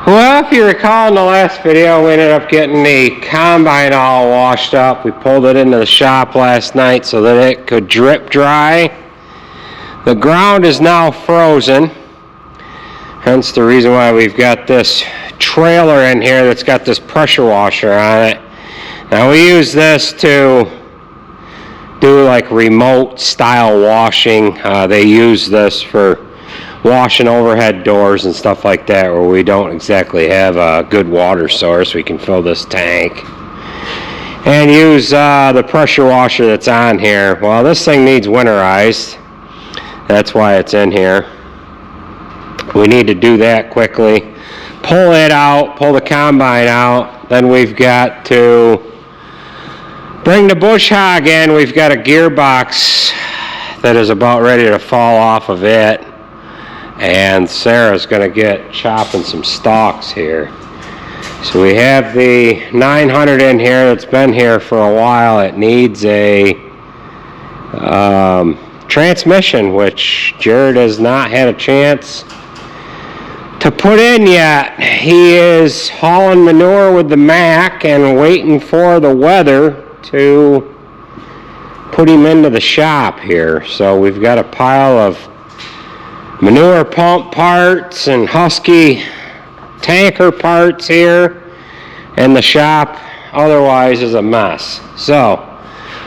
Well, if you recall in the last video, we ended up getting the combine all washed up. We pulled it into the shop last night so that it could drip dry. The ground is now frozen, hence the reason why we've got this trailer in here that's got this pressure washer on it. Now we use this to do like remote style washing. They use this for washing overhead doors and stuff like that where we don't exactly have a good water source. We can fill this tank and use the pressure washer that's on here. Well, this thing needs winterized. That's why it's in here. We need to do that quickly. Pull it out, pull the combine out. Then we've got to bring the bush hog in. We've got a gearbox that is about ready to fall off of it. And Sarah's going to get chopping some stalks here. So we have the 900 in here that's been here for a while. It needs a transmission, which Jared has not had a chance to put in yet. He is hauling manure with the Mac and waiting for the weather to put him into the shop here. So we've got a pile of manure pump parts and Husky tanker parts here, and the shop otherwise is a mess. So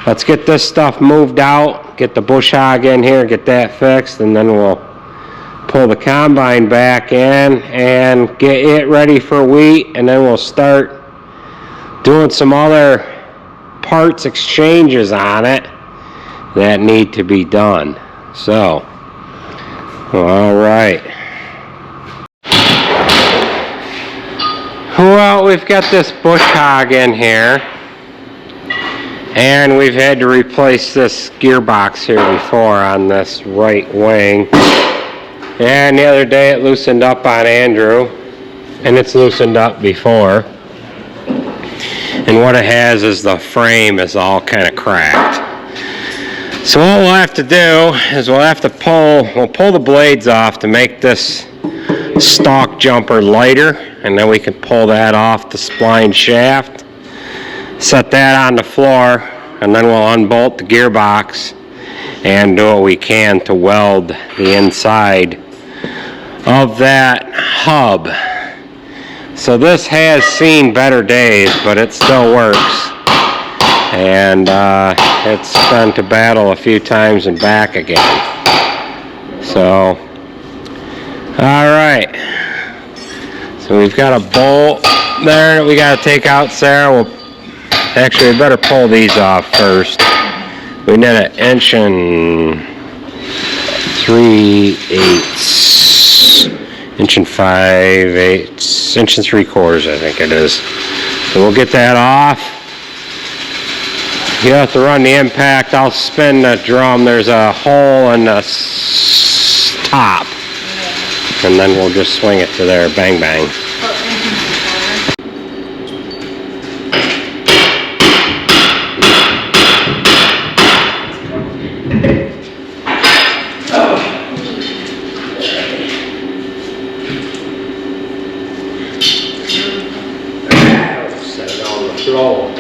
let's get this stuff moved out, get the bush hog in here, get that fixed, and then we'll pull the combine back in and get it ready for wheat, and then we'll start doing some other parts exchanges on it that need to be done. So all right. Well, we've got this bush hog in here, and we've had to replace this gearbox here before on this right wing. And the other day it loosened up on Andrew, and it's loosened up before. And what it has is the frame is all kind of cracked. So what we'll have to do is we'll pull the blades off to make this stalk jumper lighter, and then we can pull that off the spline shaft, set that on the floor, and then we'll unbolt the gearbox and do what we can to weld the inside of that hub. So this has seen better days, but it still works. And it's been to battle a few times and back again. So, all right. So we've got a bolt there that we got to take out, Sarah. We better pull these off first. We need an 1 3/8, 1 5/8, 1 3/4, I think it is. So we'll get that off. You have to run the impact. I'll spin the drum. There's a hole in the top, and then we'll just swing it to there. Bang, bang. Set it on the floor.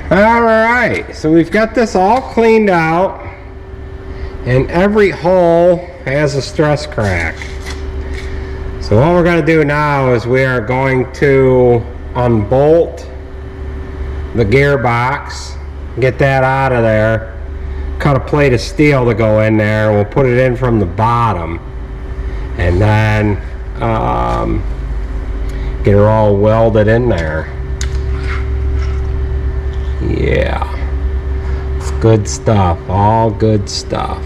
Alright, so we've got this all cleaned out, and every hole has a stress crack. So what we're going to do now is we are going to unbolt the gearbox, get that out of there, cut a plate of steel to go in there, we'll put it in from the bottom, and then get her all welded in there. Yeah, it's good stuff, all good stuff.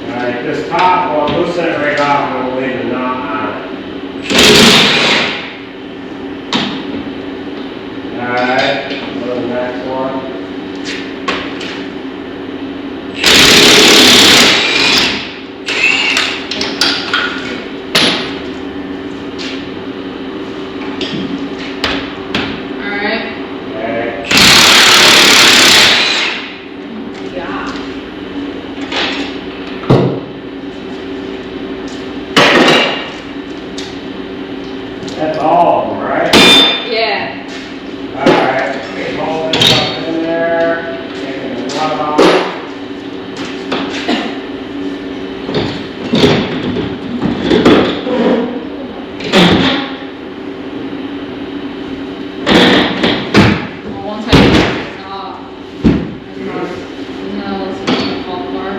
Alright, this top, we'll loosen it right off and we'll leave the knot on it. Alright. Okay. Yeah. That's all of them, right? Yeah. Alright, okay, hold this up in there. Taking the nut off. Well, once I get this off, no, it's gonna fall apart.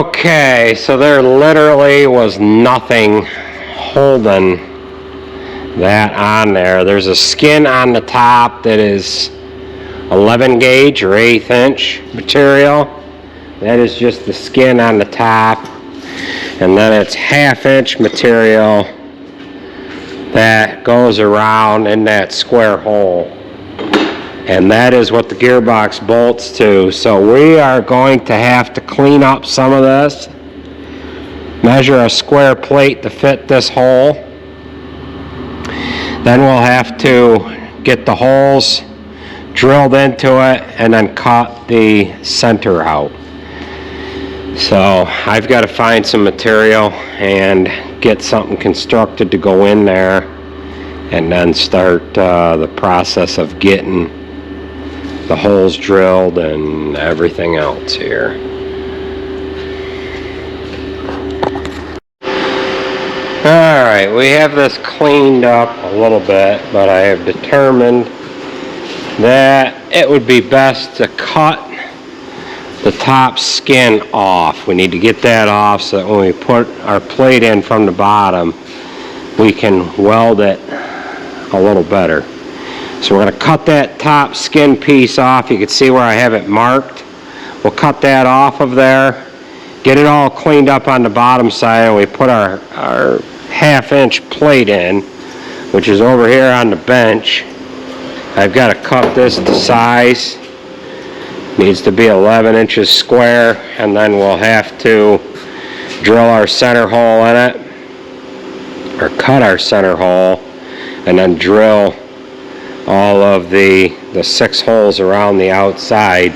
Okay, so there literally was nothing holding that on there. There's a skin on the top that is 11 gauge or 1/8 inch material. That is just the skin on the top. And then it's 1/2 inch material that goes around in that square hole. And that is what the gearbox bolts to. So we are going to have to clean up some of this. Measure a square plate to fit this hole. Then we'll have to get the holes drilled into it and then cut the center out. So I've got to find some material and get something constructed to go in there and then start the process of getting the holes drilled and everything else here. Alright, we have this cleaned up a little bit, but I have determined that it would be best to cut the top skin off. We need to get that off so that when we put our plate in from the bottom, we can weld it a little better. So we're going to cut that top skin piece off. You can see where I have it marked. We'll cut that off of there, get it all cleaned up on the bottom side, and we put our 1/2 inch plate in, which is over here on the bench. I've got to cut this to size. Needs to be 11 inches square, and then we'll have to drill our center hole in it, or cut our center hole, and then drill all of the 6 holes around the outside.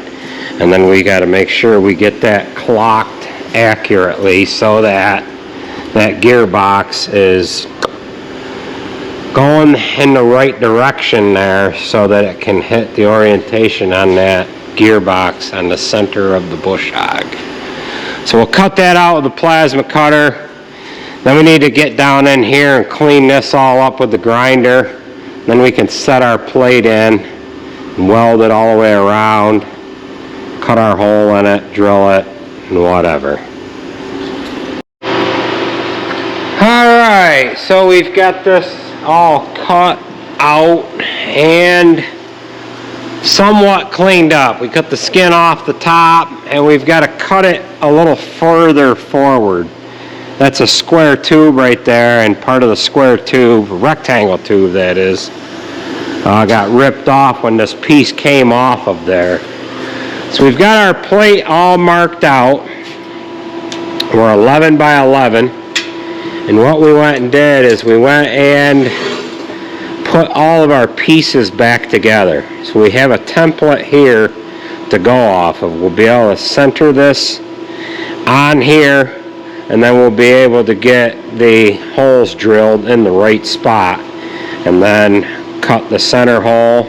And then we got to make sure we get that clocked accurately so that that gearbox is going in the right direction there, so that it can hit the orientation on that gearbox on the center of the bush hog. So we'll cut that out with the plasma cutter. Then we need to get down in here and clean this all up with the grinder. Then we can set our plate in and weld it all the way around, cut our hole in it, drill it, and whatever. Alright, so we've got this all cut out and somewhat cleaned up. We cut the skin off the top, and we've got to cut it a little further forward. That's a square tube right there, and part of the square tube, rectangle tube that is, got ripped off when this piece came off of there. So we've got our plate all marked out. We're 11 by 11, and what we went and did is we went and put all of our pieces back together. So we have a template here to go off of. We'll be able to center this on here, and then we'll be able to get the holes drilled in the right spot, and then cut the center hole,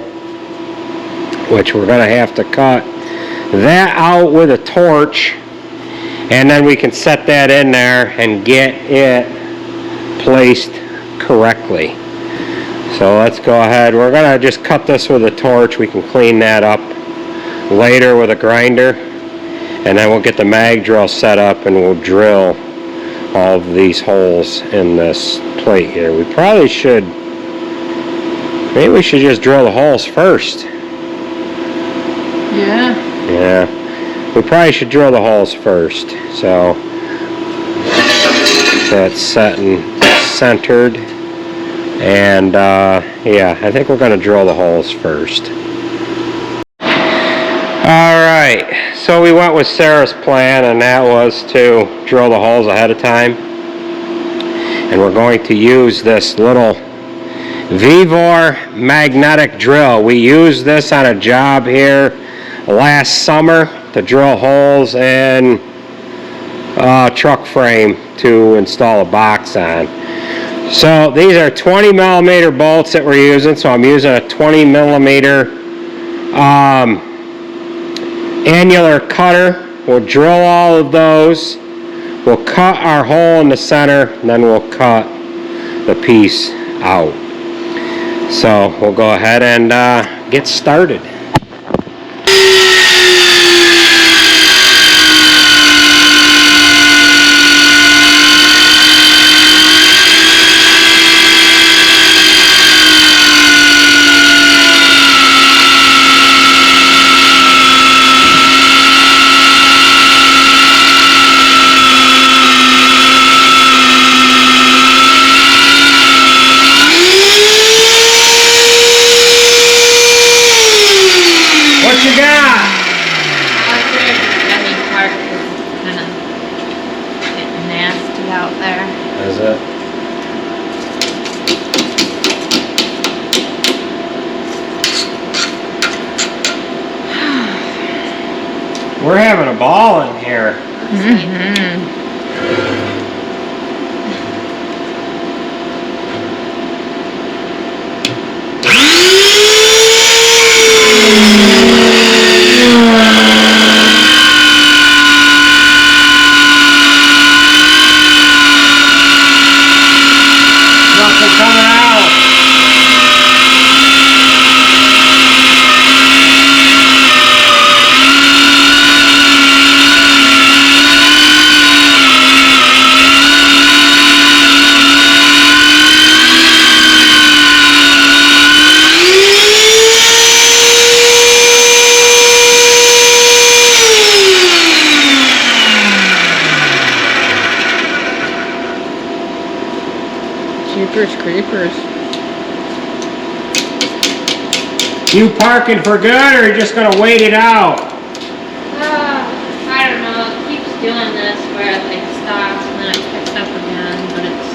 which we're going to have to cut that out with a torch, and then we can set that in there and get it placed correctly. So let's go ahead. We're going to just cut this with a torch. We can clean that up later with a grinder, and then we'll get the mag drill set up and we'll drill all of these holes in this plate here. We probably should, maybe we should just drill the holes first. Yeah. Yeah, we probably should drill the holes first. So that's set and centered, and yeah, I think we're going to drill the holes first. Alright, So we went with Sarah's plan, and that was to drill the holes ahead of time. And we're going to use this little Vevor magnetic drill. We used this on a job here last summer to drill holes in a truck frame to install a box on. So these are 20 millimeter bolts that we're using. So I'm using a 20 millimeter annular cutter. We'll drill all of those. We'll cut our hole in the center, and then we'll cut the piece out. So we'll go ahead and get started. We're having a ball in here. Nothing coming out. Jeepers creepers. You parking for good, or are you just gonna wait it out? I don't know. It keeps doing this where it like stops and then it picks up again, but it's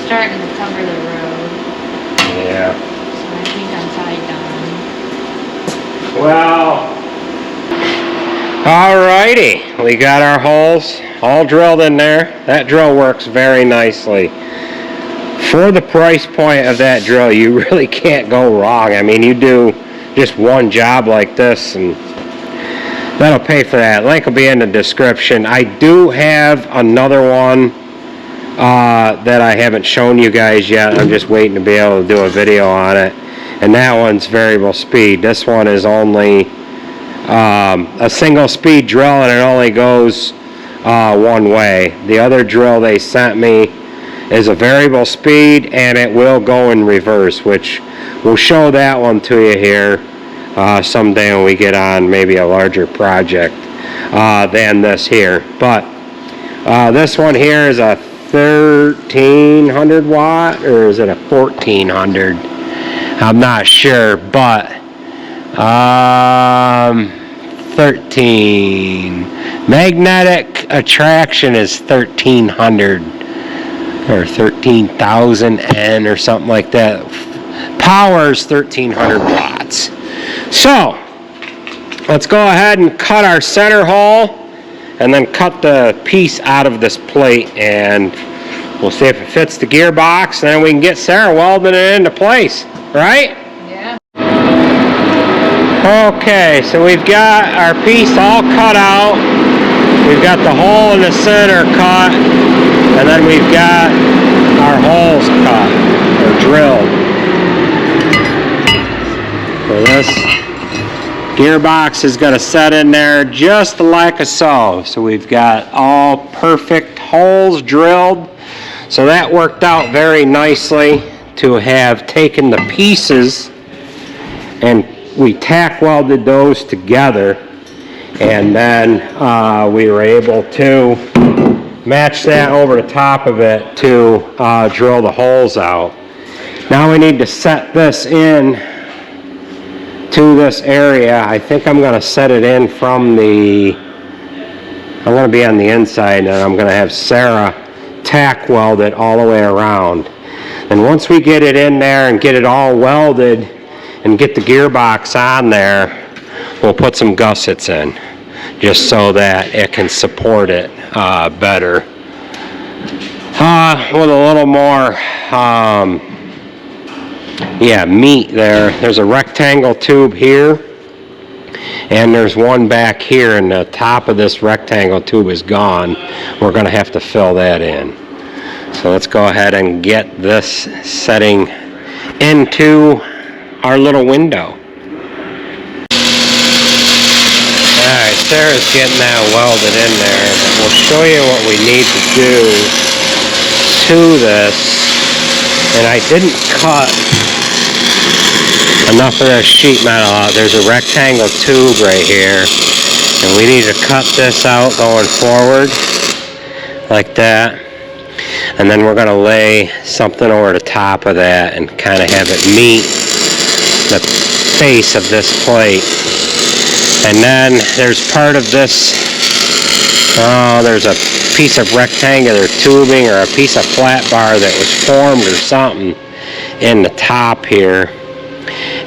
starting to cover the road. Yeah. So I think I'm tied down. Well, alrighty. We got our holes all drilled in there. That drill works very nicely. For the price point of that drill, you really can't go wrong. I mean, you do just one job like this, and that'll pay for that. Link will be in the description. I do have another one that I haven't shown you guys yet. I'm just waiting to be able to do a video on it. And that one's variable speed. This one is only a single speed drill, and it only goes one way. The other drill they sent me is a variable speed, and it will go in reverse, which we'll show that one to you here someday when we get on maybe a larger project than this here. But this one here is a 1300 watt, or is it a 1400? I'm not sure, but 13. Magnetic attraction is 1300 or 13,000 N or something like that. Power is 1300 watts. So let's go ahead and cut our center hole, and then cut the piece out of this plate, and we'll see if it fits the gearbox, and then we can get Sarah welding it into place, right? Yeah. Okay, so we've got our piece all cut out. We've got the hole in the center cut, and then we've got our holes cut or drilled. So this gearbox is going to set in there just like so. So we've got all perfect holes drilled. So that worked out very nicely to have taken the pieces, and we tack welded those together, and then we were able to match that over the top of it to drill the holes out. Now we need to set this in to this area. I think I'm going to set it in from the, I'm going to be on the inside, and I'm going to have Sarah tack weld it all the way around. And once we get it in there and get it all welded and get the gearbox on there, we'll put some gussets in, just so that it can support it better. With a little more meat there. There's a rectangle tube here, and there's one back here, and the top of this rectangle tube is gone. We're going to have to fill that in. So let's go ahead and get this setting into our little window. Alright, Sarah's getting that welded in there, but we'll show you what we need to do to this. And I didn't cut enough of this sheet metal out. There's a rectangle tube right here, and we need to cut this out going forward like that. And then we're going to lay something over the top of that and kind of have it meet the face of this plate. And then there's part of this, there's a piece of rectangular tubing or a piece of flat bar that was formed or something in the top here.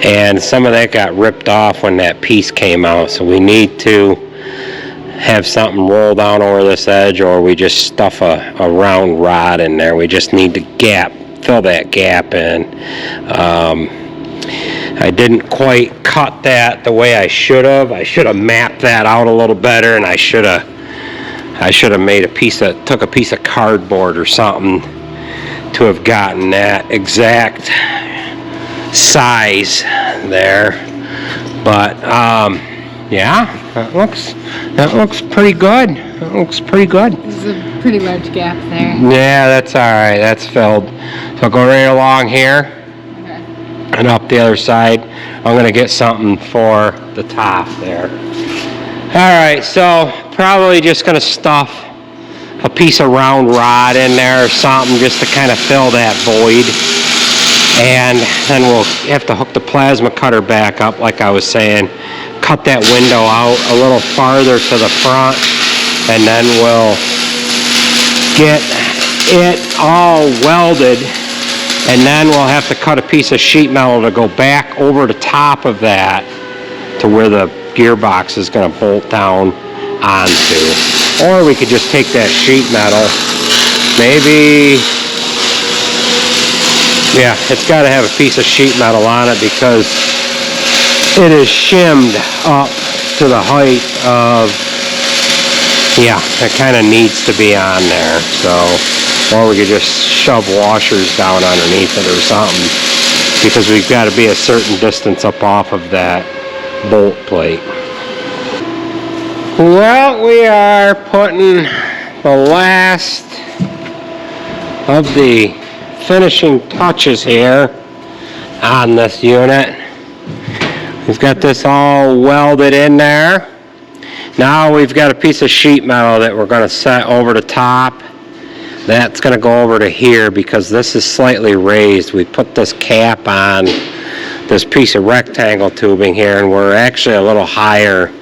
And some of that got ripped off when that piece came out. So we need to have something roll down over this edge, or we just stuff a round rod in there. We just need to fill that gap in. I didn't quite cut that the way I should have. I should have mapped that out a little better, and I should have made took a piece of cardboard or something to have gotten that exact size there. But yeah, that looks pretty good. That looks pretty good. There's a pretty large gap there. Yeah, that's all right. That's filled. So go right along here. And up the other side. I'm going to get something for the top there. Alright, so probably just going to stuff a piece of round rod in there or something just to kind of fill that void. And then we'll have to hook the plasma cutter back up, like I was saying. Cut that window out a little farther to the front. And then we'll get it all welded. And then we'll have to cut a piece of sheet metal to go back over the top of that to where the gearbox is going to bolt down onto. Or we could just take that sheet metal, maybe, yeah, it's got to have a piece of sheet metal on it because it is shimmed up to the height of, yeah, it kind of needs to be on there. So, or we could just shove washers down underneath it or something, because we've got to be a certain distance up off of that bolt plate. Well, we are putting the last of the finishing touches here on this unit. We've got this all welded in there. Now we've got a piece of sheet metal that we're going to set over the top. That's going to go over to here because this is slightly raised. We put this cap on this piece of rectangle tubing here, and we're actually a little higher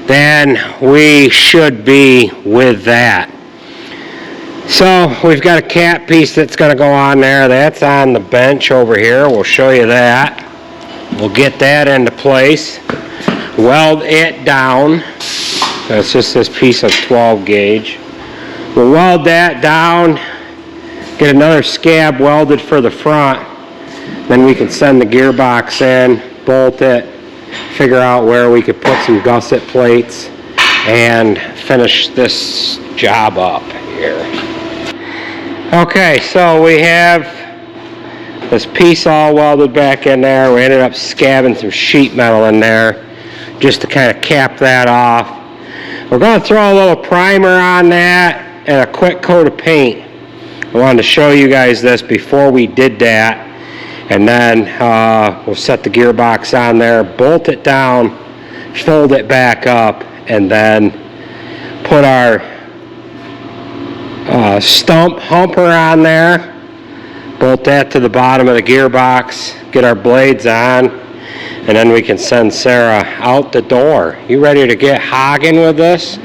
than we should be with that. So we've got a cap piece that's going to go on there. That's on the bench over here. We'll show you that. We'll get that into place. Weld it down. That's just this piece of 12 gauge. We'll weld that down, get another scab welded for the front, then we can send the gearbox in, bolt it, figure out where we could put some gusset plates, and finish this job up here. Okay, so we have this piece all welded back in there. We ended up scabbing some sheet metal in there just to kind of cap that off. We're going to throw a little primer on that and a quick coat of paint. I wanted to show you guys this before we did that, and then we'll set the gearbox on there, bolt it down, fold it back up, and then put our stump humper on there, bolt that to the bottom of the gearbox, get our blades on, and then we can send Sarah out the door. You ready to get hogging with this?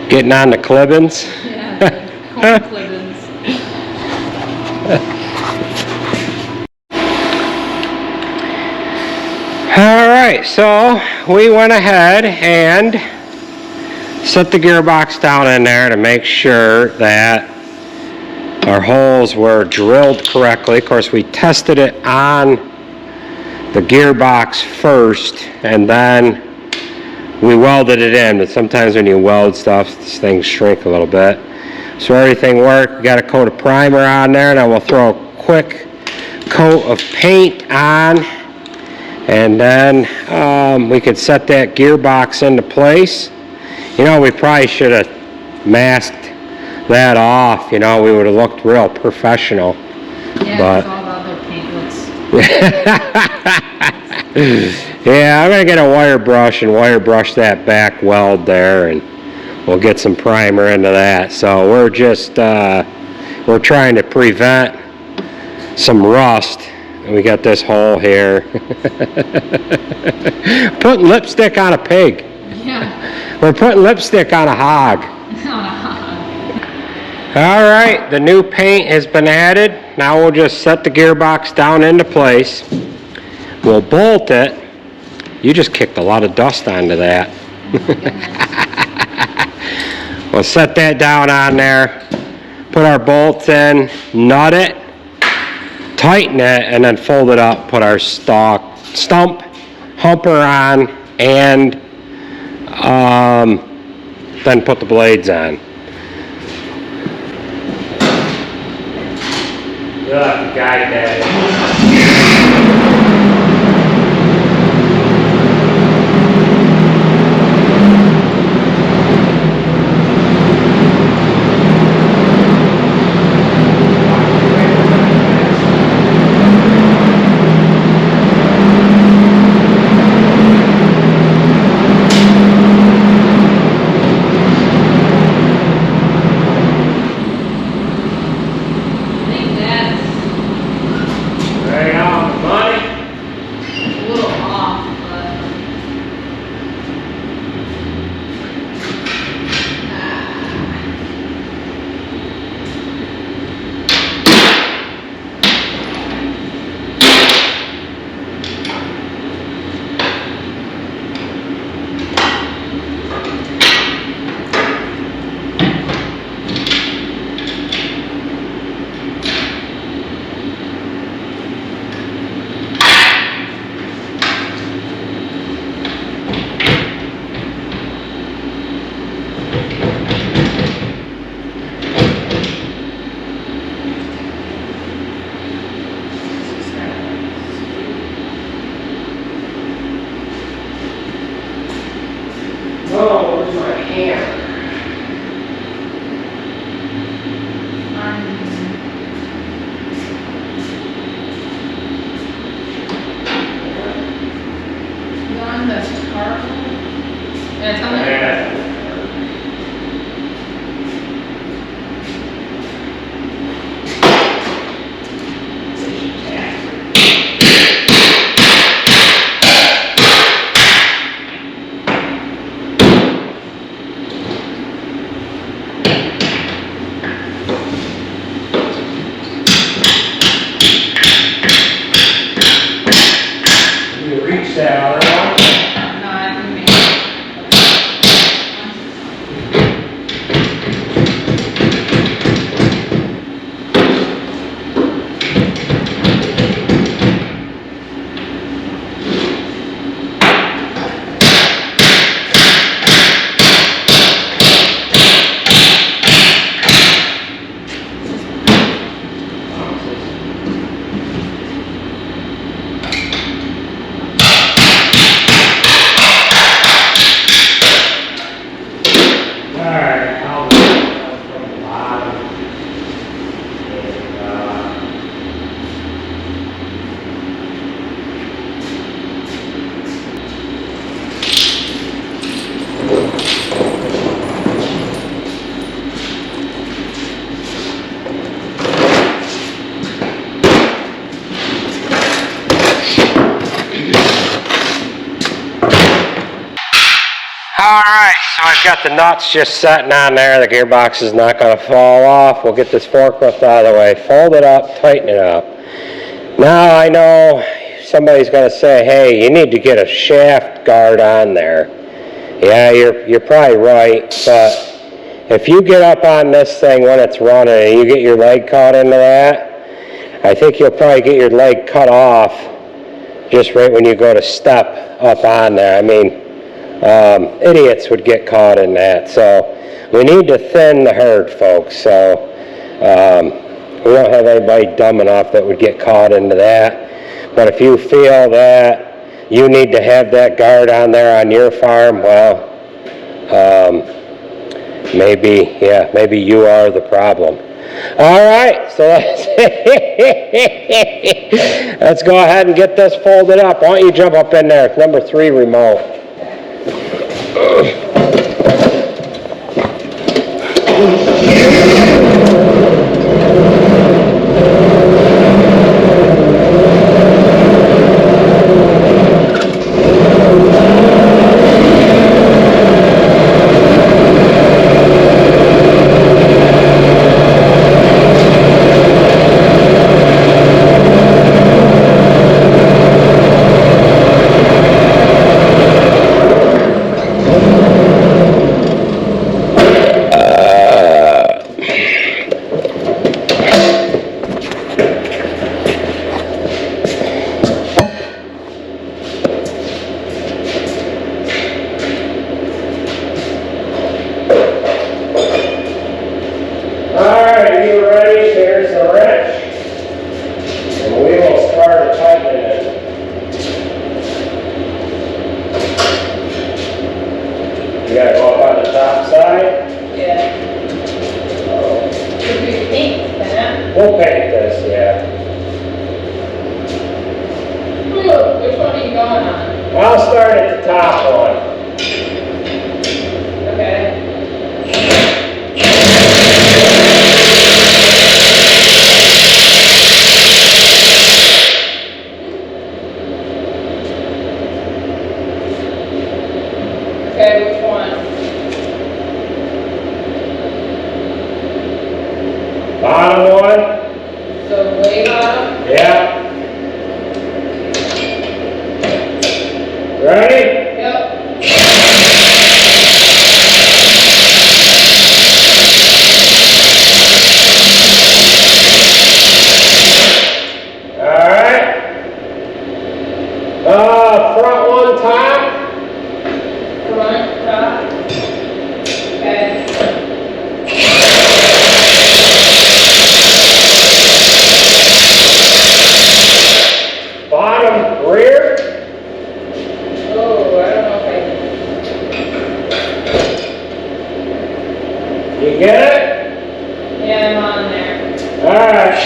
Getting on the clippings? Yeah, the corn clippings. Alright, so we went ahead and set the gearbox down in there to make sure that our holes were drilled correctly. Of course, we tested it on the gearbox first, and then we welded it in. But sometimes when you weld stuff, these things shrink a little bit. So everything worked. We got a coat of primer on there, and I will throw a quick coat of paint on, and then we could set that gearbox into place. You know, we probably should have masked that off. You know, we would have looked real professional. Yeah, But all the other paint looks. yeah, I'm gonna get a wire brush and wire brush that back weld there, and we'll get some primer into that. So we're just we're trying to prevent some rust. We got this hole here. Putting lipstick on a pig. Yeah. We're putting lipstick on a hog. All right, the new paint has been added. Now we'll just set the gearbox down into place. We'll bolt it. You just kicked a lot of dust onto that. We'll set that down on there, put our bolts in, nut it, tighten it, and then fold it up, put our stump humper on, and then put the blades on. You'll have to guide that. Oh, where's my hammer? On the car. Yeah, tell me. You reach that other one? No, I can make Alright, I'll do it from the bottom. And got the nuts just sitting on there. The gearbox is not going to fall off. We'll get this forklift out of the way. Fold it up, tighten it up. Now I know somebody's going to say, hey, you need to get a shaft guard on there. Yeah, you're probably right, but if you get up on this thing when it's running and you get your leg caught into that, I think you'll probably get your leg cut off just right when you go to step up on there. I mean, idiots would get caught in that. So we need to thin the herd, folks. So we don't have anybody dumb enough that would get caught into that. But if you feel that you need to have that guard on there on your farm, well, maybe you are the problem. All right, so let's go ahead and get this folded up. Why don't you jump up in there? It's number 3 remote. We'll paint this, yeah. Ooh, which one are you going on? I'll start at the top one. Okay. Okay, which one? Bottom one? So way bottom? Yeah. Ready? Yep. Alright. Front one top. Front, top. Okay. Bottom rear. Oh, I don't know if You get it? yeah, I'm on there. Alright.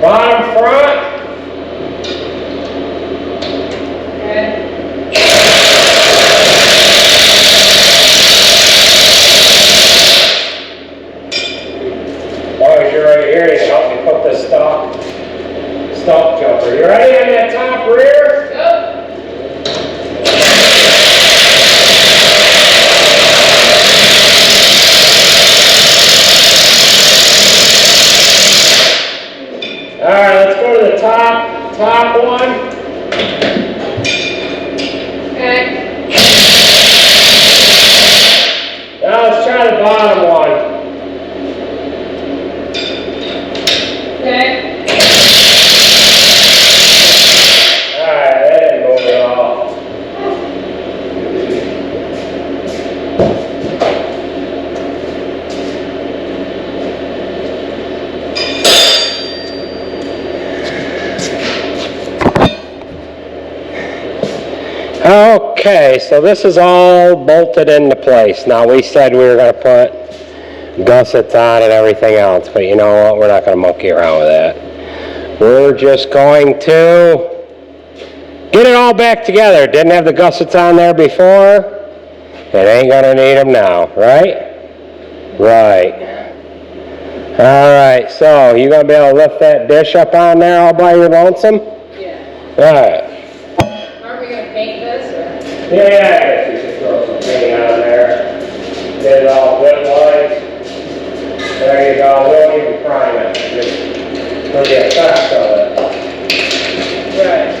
Bottom front. Okay. Boys, you're right here. You can help me put this stump jumper. You ready on that top rear? Yep. Alright, let's go to the top one. Okay. Now let's try the bottom one. Okay. Alright, that didn't move at all. Okay, so this is all bolted into place. Now we said we were going to put gussets on and everything else, but you know what? We're not going to monkey around with that. We're just going to get it all back together. Didn't have the gussets on there before. It ain't going to need them now, right? Right. Alright, so you gonna be able to lift that dish up on there all by your lonesome? Yeah. Alright. Aren't we gonna paint this or? Yeah, I guess you should throw some paint on there. Get it all good white. There you go, we don't even prime it. Just for the effect of it. Right.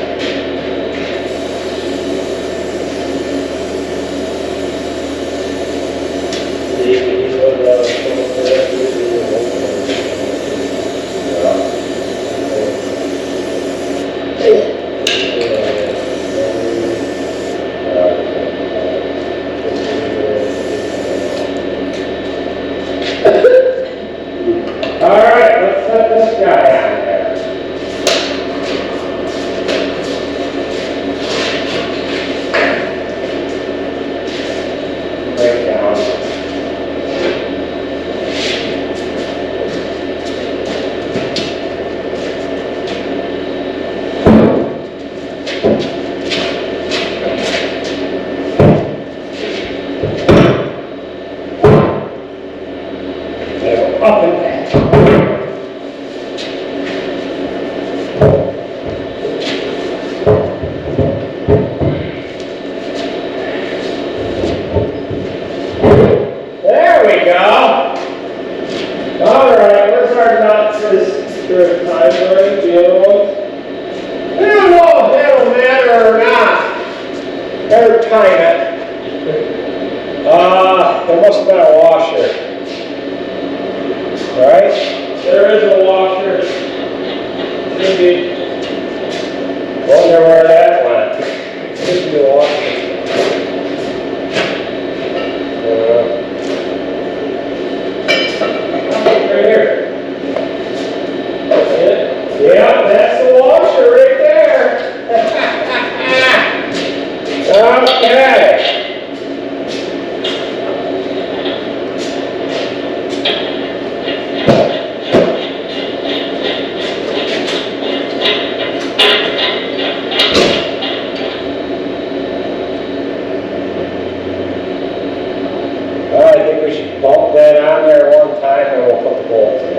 Alright, let's set this guy on there. Break down. Up and back. There we go. Alright, where's our nuts? Is there a time range? The other ones? I don't know if that'll matter or not. Better time it. There must have been a washer. Right? There is a washer. Should be. Wonder where that went. Should be a washer. Right here. That's it. Yeah, that's the washer right there. Okay. I think we should bump that on there one time and we'll put the bolts in.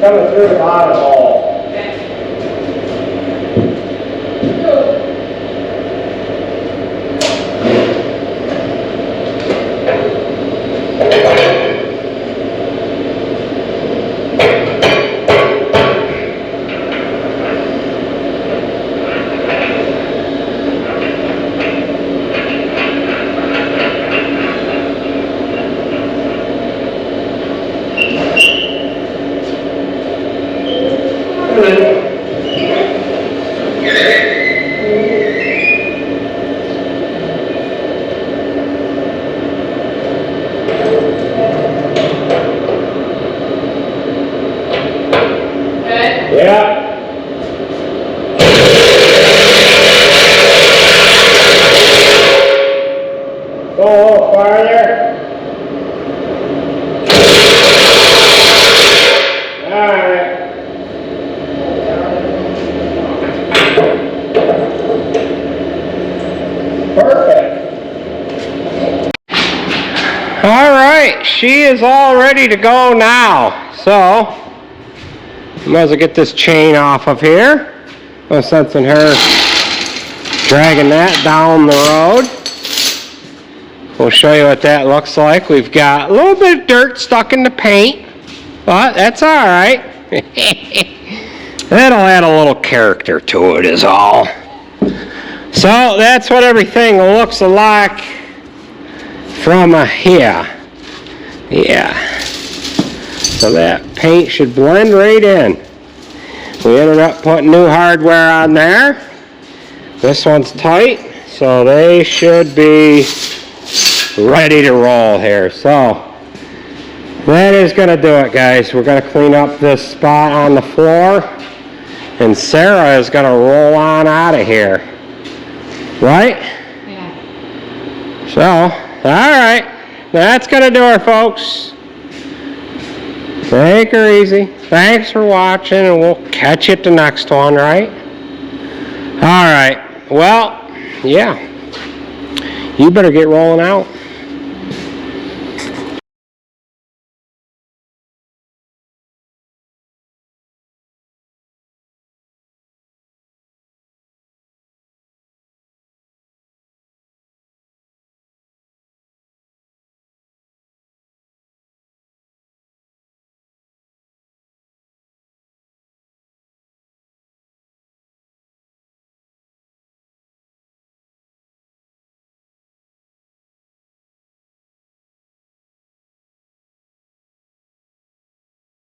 Coming through the bottom hole. Okay. Yeah. Go a little farther. Alright. Perfect. Alright, she is all ready to go now. So, might as well get this chain off of here. No sense in her dragging that down the road. We'll show you what that looks like. We've got a little bit of dirt stuck in the paint, but that's alright. That'll add a little character to it is all. So that's what everything looks like from here. Yeah. So that paint should blend right in. We ended up putting new hardware on there. This one's tight, so they should be ready to roll here. So that is going to do it, guys. We're going to clean up this spot on the floor, and Sarah is going to roll on out of here. Right? Yeah. So, alright. That's going to do it, folks. Take her easy. Thanks for watching, and we'll catch you at the next one, right? Alright. Well, yeah. You better get rolling out.